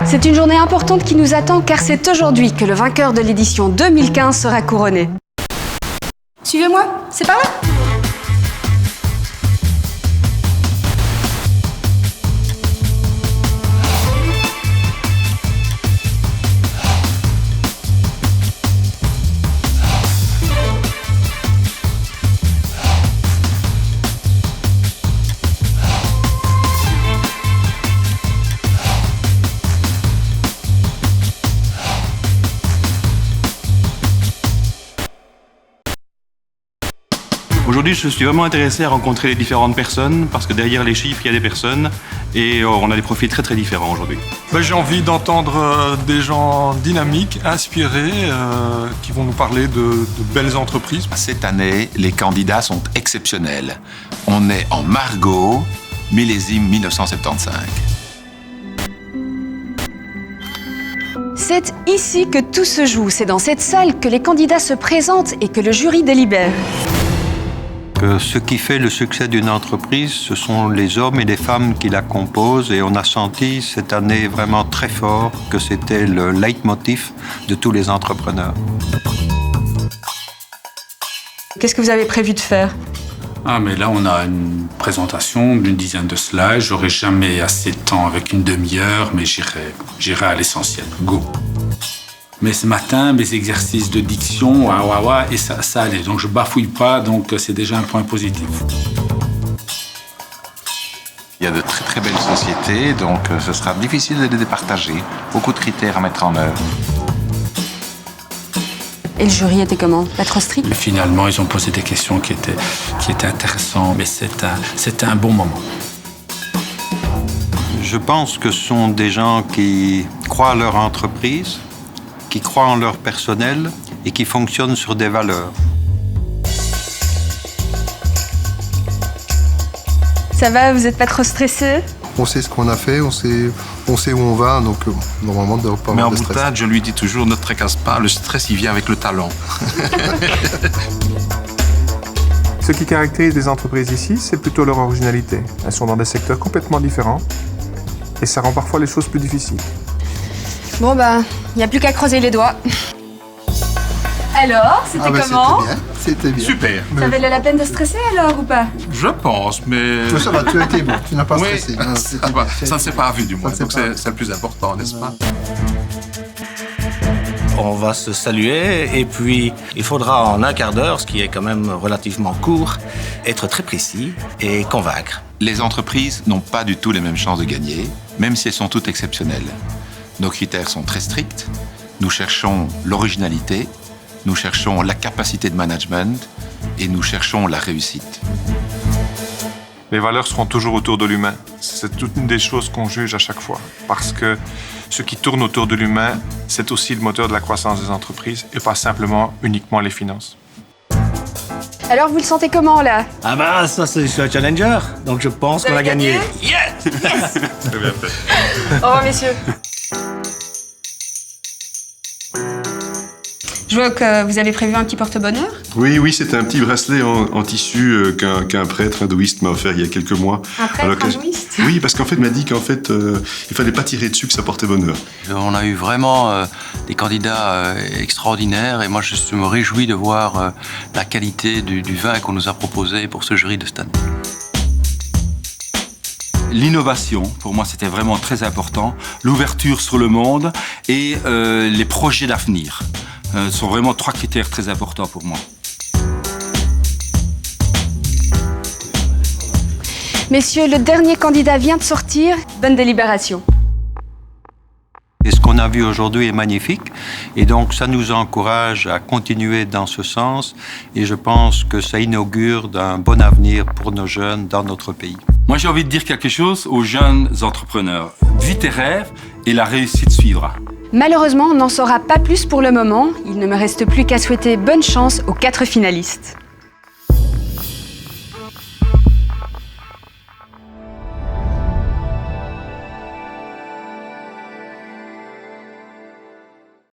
C'est une journée importante qui nous attend car c'est aujourd'hui que le vainqueur de l'édition 2015 sera couronné. Suivez-moi, c'est par là. Aujourd'hui, je suis vraiment intéressé à rencontrer les différentes personnes parce que derrière les chiffres, il y a des personnes et on a des profils très très différents aujourd'hui. J'ai envie d'entendre des gens dynamiques, inspirés, qui vont nous parler de belles entreprises. Cette année, les candidats sont exceptionnels. On est en Margaux, millésime 1975. C'est ici que tout se joue. C'est dans cette salle que les candidats se présentent et que le jury délibère. Ce qui fait le succès d'une entreprise, ce sont les hommes et les femmes qui la composent et on a senti cette année vraiment très fort que c'était le leitmotiv de tous les entrepreneurs. Qu'est-ce que vous avez prévu de faire ? Mais là, on a une présentation d'une dizaine de slides. J'aurai jamais assez de temps avec une demi-heure, mais j'irai à l'essentiel. Go! Mais ce matin, mes exercices de diction, et ça allait. Donc je bafouille pas, donc c'est déjà un point positif. Il y a de très très belles sociétés, donc ce sera difficile de les départager. Beaucoup de critères à mettre en œuvre. Et le jury était comment ? Pas trop strict ? Mais finalement, ils ont posé des questions qui étaient intéressantes, mais c'était un bon moment. Je pense que ce sont des gens qui croient à leur entreprise, qui croient en leur personnel et qui fonctionnent sur des valeurs. Ça va, vous n'êtes pas trop stressé ? On sait ce qu'on a fait, on sait où on va, donc normalement, on ne doit pas Mais avoir en de stress. boutade, je lui dis toujours, ne te tracasse pas, le stress, il vient avec le talent. Ce qui caractérise les entreprises ici, c'est plutôt leur originalité. Elles sont dans des secteurs complètement différents et ça rend parfois les choses plus difficiles. Bon il n'y a plus qu'à croiser les doigts. Alors, c'était comment ? C'était bien. Super. Ça valait la peine de stresser alors ou pas ? Je pense, mais... Ça va, tu as été bon, tu n'as pas Oui, stressé. ça ne s'est pas vu du moins, Ça ne donc s'est pas c'est le plus important, n'est-ce pas ? On va se saluer et puis il faudra en un quart d'heure, ce qui est quand même relativement court, être très précis et convaincre. Les entreprises n'ont pas du tout les mêmes chances de gagner, même si elles sont toutes exceptionnelles. Nos critères sont très stricts. Nous cherchons l'originalité, nous cherchons la capacité de management et nous cherchons la réussite. Les valeurs seront toujours autour de l'humain. C'est toute une des choses qu'on juge à chaque fois. Parce que ce qui tourne autour de l'humain, c'est aussi le moteur de la croissance des entreprises et pas simplement uniquement les finances. Alors, vous le sentez comment là ? Ça c'est un challenger, donc je pense qu'on a gagné. Yes ! Très bien fait. Au revoir messieurs. Je vois que vous avez prévu un petit porte-bonheur. Oui, c'était un petit bracelet en tissu qu'un prêtre hindouiste m'a offert il y a quelques mois. Un prêtre hindouiste ? Oui, parce qu'en fait, il m'a dit qu'en fait, il fallait pas tirer dessus, que ça portait bonheur. On a eu vraiment des candidats extraordinaires et moi, je me réjouis de voir la qualité du vin qu'on nous a proposé pour ce jury de cette année. L'innovation, pour moi, c'était vraiment très important. L'ouverture sur le monde et les projets d'avenir. Ce sont vraiment trois critères très importants pour moi. Messieurs, le dernier candidat vient de sortir. Bonne délibération. Et ce qu'on a vu aujourd'hui est magnifique et donc ça nous encourage à continuer dans ce sens et je pense que ça inaugure d'un bon avenir pour nos jeunes dans notre pays. Moi, j'ai envie de dire quelque chose aux jeunes entrepreneurs. Vis tes rêves et la réussite suivra. Malheureusement, on n'en saura pas plus pour le moment. Il ne me reste plus qu'à souhaiter bonne chance aux 4 finalistes.